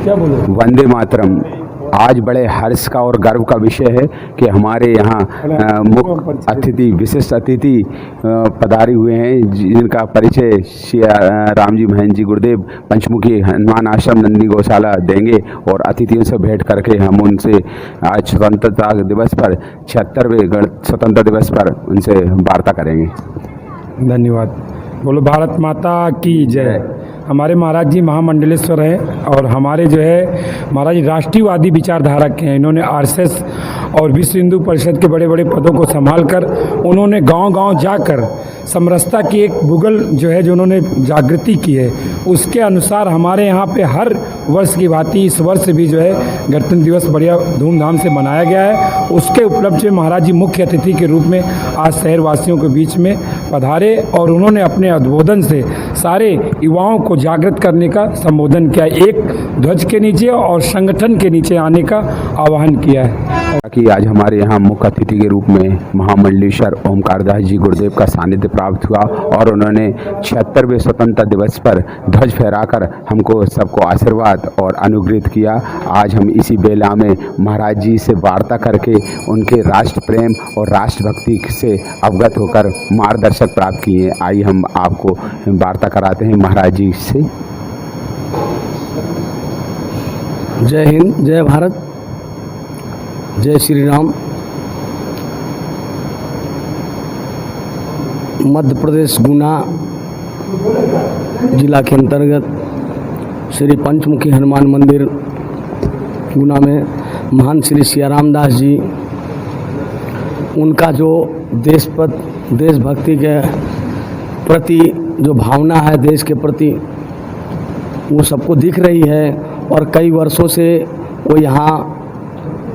क्या बोलो? वंदे मातरम आज बड़े हर्ष का और गर्व का विषय है कि हमारे यहाँ मुख्य अतिथि, विशिष्ट अतिथि पधारे हुए हैं, जिनका परिचय श्री राम जी महंत जी गुरुदेव पंचमुखी हनुमान आश्रम नंदी गौशाला देंगे और अतिथियों से भेंट करके हम उनसे आज स्वतंत्रता दिवस पर 76वें स्वतंत्रता दिवस पर उनसे वार्ता करेंगे। धन्यवाद। बोलो भारत माता की जय। हमारे महाराज जी महामंडलेश्वर हैं और हमारे जो है महाराज जी राष्ट्रीयवादी विचारधारा के हैं। इन्होंने आरएसएस और विश्व हिंदू परिषद के बड़े बड़े पदों को संभाल कर उन्होंने गांव-गांव जाकर समरसता की एक भूगोल जो है जो उन्होंने जागृति की है, उसके अनुसार हमारे यहाँ पे हर वर्ष की भांति इस वर्ष भी जो है गणतंत्र दिवस बढ़िया धूमधाम से मनाया गया है। उसके उपलक्ष्य में महाराज जी मुख्य अतिथि के रूप में आज शहरवासियों के बीच में पधारे और उन्होंने अपने उद्बोधन से सारे युवाओं को जागृत करने का संबोधन किया, एक ध्वज के नीचे और संगठन के नीचे आने का आह्वान किया है। कि आज हमारे यहाँ मुख्य अतिथि के रूप में महामंडलेश्वर ओमकार दास जी गुरुदेव का सानिध्य प्राप्त हुआ और उन्होंने 76वें स्वतंत्रता दिवस पर ध्वज फहराकर हमको सबको आशीर्वाद और अनुग्रहित किया। आज हम इसी बेला में महाराज जी से वार्ता करके उनके राष्ट्र प्रेम और राष्ट्रभक्ति से अवगत होकर मार्गदर्शक प्राप्त किए। आइए हम आपको वार्ता कराते हैं महाराज जी से। जय हिंद, जय भारत, जय श्री राम। मध्य प्रदेश गुना जिला के अंतर्गत श्री पंचमुखी हनुमान मंदिर गुना में महान श्री सियाराम दास जी, उनका जो देशभक्ति के प्रति जो भावना है देश के प्रति, वो सबको दिख रही है और कई वर्षों से वो यहाँ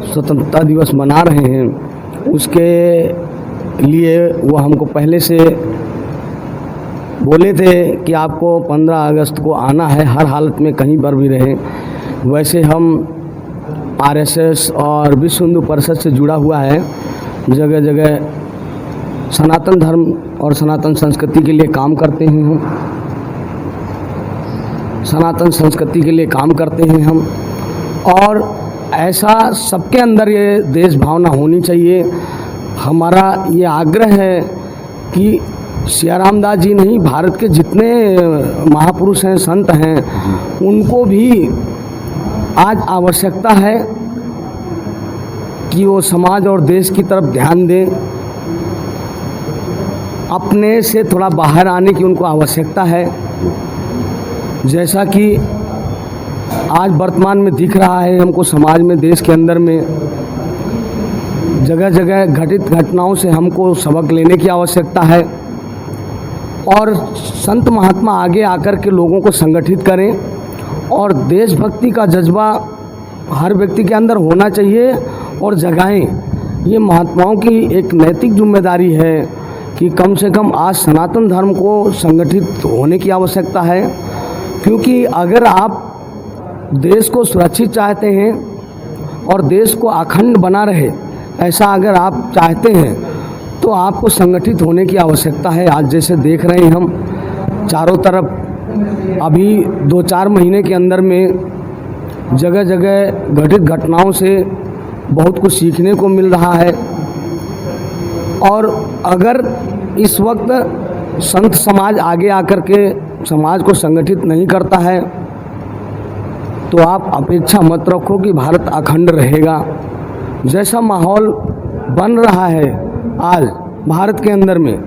स्वतंत्रता दिवस मना रहे हैं। उसके लिए वो हमको पहले से बोले थे कि आपको 15 अगस्त को आना है, हर हालत में कहीं पर भी रहें। वैसे हम आरएसएस और विश्व हिंदू परिषद से जुड़ा हुआ है, जगह जगह सनातन धर्म और सनातन संस्कृति के लिए काम करते हैं हम, सनातन संस्कृति के लिए काम करते हैं हम। और ऐसा सबके अंदर ये देश भावना होनी चाहिए। हमारा ये आग्रह है कि सियाराम दास जी नहीं, भारत के जितने महापुरुष हैं, संत हैं, उनको भी आज आवश्यकता है कि वो समाज और देश की तरफ ध्यान दें। अपने से थोड़ा बाहर आने की उनको आवश्यकता है। जैसा कि आज वर्तमान में दिख रहा है हमको समाज में, देश के अंदर में जगह जगह घटित घटनाओं से हमको सबक लेने की आवश्यकता है और संत महात्मा आगे आकर के लोगों को संगठित करें और देशभक्ति का जज्बा हर व्यक्ति के अंदर होना चाहिए और जगाएं। ये महात्माओं की एक नैतिक जिम्मेदारी है कि कम से कम आज सनातन धर्म को संगठित होने की आवश्यकता है, क्योंकि अगर आप देश को सुरक्षित चाहते हैं और देश को अखंड बना रहे, ऐसा अगर आप चाहते हैं तो आपको संगठित होने की आवश्यकता है। आज जैसे देख रहे हैं हम चारों तरफ अभी 2-4 महीने के अंदर में जगह जगह घटित घटनाओं से बहुत कुछ सीखने को मिल रहा है। और अगर इस वक्त संत समाज आगे आकर के समाज को संगठित नहीं करता है तो आप अपेक्षा मत रखो कि भारत अखंड रहेगा। जैसा माहौल बन रहा है आज भारत के अंदर में,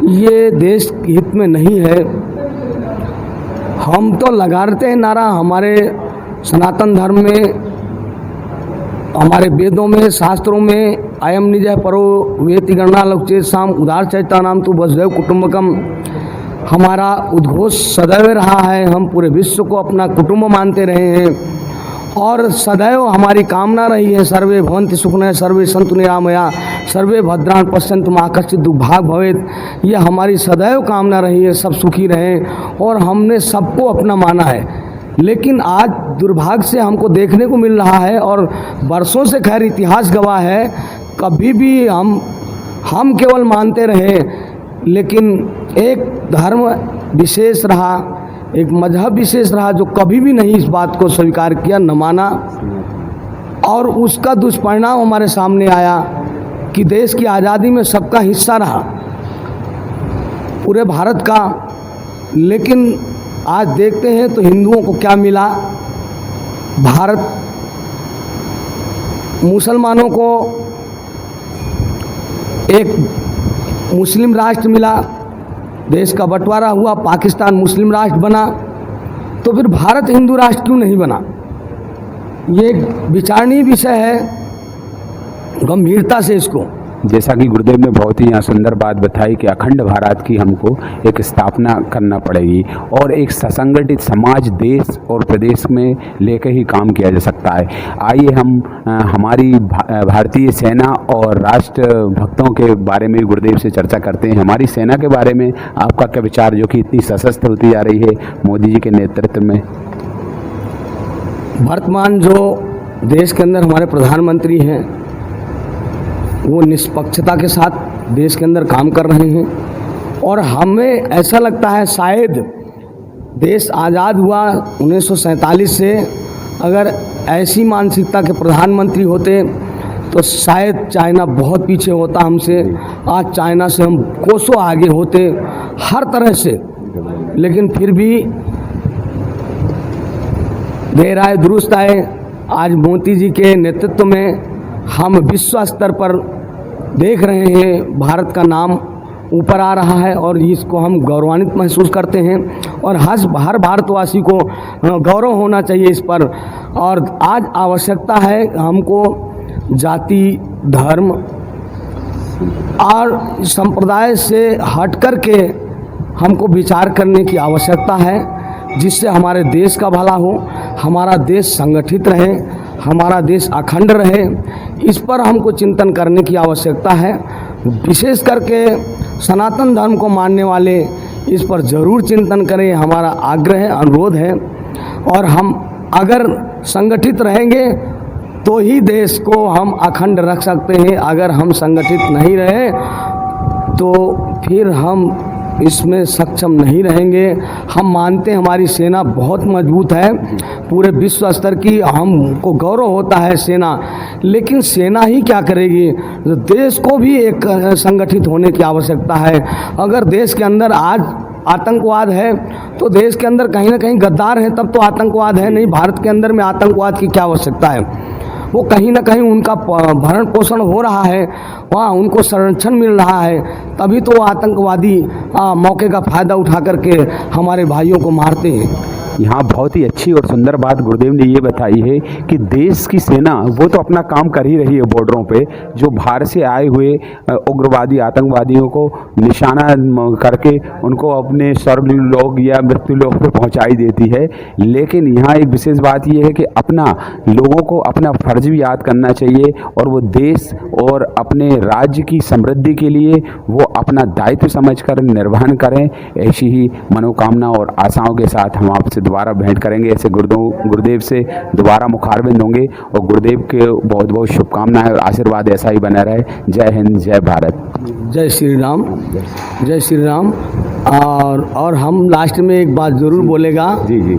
ये देश हित में नहीं है। हम तो लगाते हैं नारा, हमारे सनातन धर्म में, हमारे वेदों में, शास्त्रों में अयम निजः परो वेति गणना लक्ष्य साम उदार चैता नाम तो वसुधैव कुटुंबकम हमारा उद्घोष सदैव रहा है। हम पूरे विश्व को अपना कुटुंब मानते रहे हैं और सदैव हमारी कामना रही है सर्वे भवन्ति सुखिनः सर्वे सन्तु निरामया सर्वे भद्राणि पश्यन्तु मा कश्चित् दुर्भाग् भवेत्। ये हमारी सदैव कामना रही है, सब सुखी रहें और हमने सबको अपना माना है। लेकिन आज दुर्भाग्य से हमको देखने को मिल रहा है और वर्षों से खैर इतिहास गवाह है, कभी भी हम केवल मानते रहे, लेकिन एक धर्म विशेष रहा, एक मजहब विशेष रहा जो कभी भी नहीं इस बात को स्वीकार किया, न माना, और उसका दुष्परिणाम हमारे सामने आया कि देश की आज़ादी में सबका हिस्सा रहा पूरे भारत का। लेकिन आज देखते हैं तो हिंदुओं को क्या मिला, भारत मुसलमानों को एक मुस्लिम राष्ट्र मिला, देश का बंटवारा हुआ, पाकिस्तान मुस्लिम राष्ट्र बना, तो फिर भारत हिंदू राष्ट्र क्यों नहीं बना? ये एक विचारणीय विषय है, गंभीरता से इसको। जैसा कि गुरुदेव ने बहुत ही यहाँ सुंदर बात बताई कि अखंड भारत की हमको एक स्थापना करना पड़ेगी और एक ससंगठित समाज देश और प्रदेश में लेकर ही काम किया जा सकता है। आइए हम हमारी भारतीय सेना और राष्ट्र भक्तों के बारे में गुरुदेव से चर्चा करते हैं। हमारी सेना के बारे में आपका क्या विचार, जो कि इतनी सशस्त्र होती जा रही है मोदी जी के नेतृत्व में? वर्तमान जो देश के अंदर हमारे प्रधानमंत्री हैं वो निष्पक्षता के साथ देश के अंदर काम कर रहे हैं, और हमें ऐसा लगता है शायद देश आज़ाद हुआ 1947 से, अगर ऐसी मानसिकता के प्रधानमंत्री होते तो शायद चाइना बहुत पीछे होता हमसे। आज चाइना से हम कोसों आगे होते हर तरह से, लेकिन फिर भी देर आए दुरुस्त आए। आज मोदी जी के नेतृत्व में हम विश्व स्तर पर देख रहे हैं भारत का नाम ऊपर आ रहा है, और इसको हम गौरवान्वित महसूस करते हैं, और हर भारतवासी को गौरव होना चाहिए इस पर। और आज आवश्यकता है हमको जाति, धर्म और संप्रदाय से हट कर के हमको विचार करने की आवश्यकता है, जिससे हमारे देश का भला हो, हमारा देश संगठित रहे, हमारा देश अखंड रहे। इस पर हमको चिंतन करने की आवश्यकता है। विशेष करके सनातन धर्म को मानने वाले इस पर ज़रूर चिंतन करें, हमारा आग्रह है, अनुरोध है। और हम अगर संगठित रहेंगे तो ही देश को हम अखंड रख सकते हैं। अगर हम संगठित नहीं रहे तो फिर हम इसमें सक्षम नहीं रहेंगे। हम मानते हैं हमारी सेना बहुत मजबूत है, पूरे विश्व स्तर की, हमको गौरव होता है सेना, लेकिन सेना ही क्या करेगी? देश को भी एक संगठित होने की आवश्यकता है। अगर देश के अंदर आज आतंकवाद है तो देश के अंदर कहीं ना कहीं गद्दार हैं, तब तो आतंकवाद है। नहीं, भारत के अंदर में आतंकवाद की क्या आवश्यकता है? वो कहीं ना कहीं उनका भरण पोषण हो रहा है, वहाँ उनको संरक्षण मिल रहा है, तभी तो आतंकवादी मौके का फ़ायदा उठा करके हमारे भाइयों को मारते हैं। यहाँ बहुत ही अच्छी और सुंदर बात गुरुदेव ने ये बताई है कि देश की सेना वो तो अपना काम कर ही रही है बॉर्डरों पे, जो बाहर से आए हुए उग्रवादी आतंकवादियों को निशाना करके उनको अपने स्वर्गलोक या मृत्युलोक पे पहुंचाई देती है। लेकिन यहाँ एक विशेष बात ये है कि अपना लोगों को अपना फर्ज भी याद करना चाहिए, और वो देश और अपने राज्य की समृद्धि के लिए वो अपना दायित्व समझकर निर्वहन करें। ऐसी ही मनोकामना और आशाओं के साथ हम आपसे दोबारा भेंट करेंगे। ऐसे गुरुदेव से दोबारा मुखारबिंद होंगे, और गुरुदेव के बहुत बहुत शुभकामनाएं और आशीर्वाद ऐसा ही बना रहे। जय हिंद, जय भारत, जय श्री राम, जय श्री राम। और हम लास्ट में एक बात ज़रूर बोलेगा जी जी,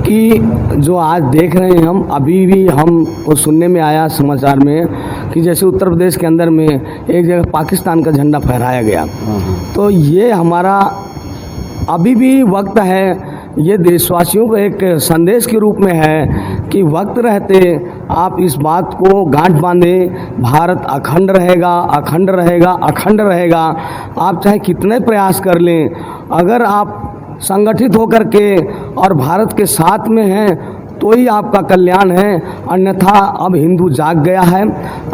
कि जो आज देख रहे हैं हम, अभी भी हमको सुनने में आया समाचार में कि जैसे उत्तर प्रदेश के अंदर में एक जगह पाकिस्तान का झंडा फहराया गया, तो ये हमारा अभी भी वक्त है, ये देशवासियों को एक संदेश के रूप में है कि वक्त रहते आप इस बात को गांठ बांधें, भारत अखंड रहेगा, अखंड रहेगा, अखंड रहेगा। आप चाहे कितने प्रयास कर लें, अगर आप संगठित होकर के और भारत के साथ में हैं तो ही आपका कल्याण है। अन्यथा अब हिंदू जाग गया है,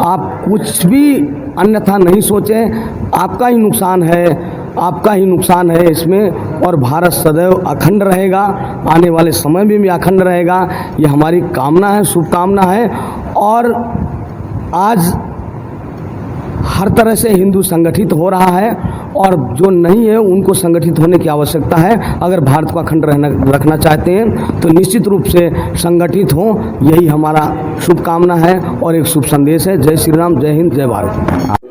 आप कुछ भी अन्यथा नहीं सोचें, आपका ही नुकसान है, आपका ही नुकसान है इसमें। और भारत सदैव अखंड रहेगा, आने वाले समय में भी अखंड रहेगा, ये हमारी कामना है, शुभकामना है। और आज हर तरह से हिंदू संगठित हो रहा है, और जो नहीं है उनको संगठित होने की आवश्यकता है। अगर भारत को अखंड रखना चाहते हैं तो निश्चित रूप से संगठित हों, यही हमारा शुभकामना है और एक शुभ संदेश है। जय श्री राम, जय हिंद, जय भारत।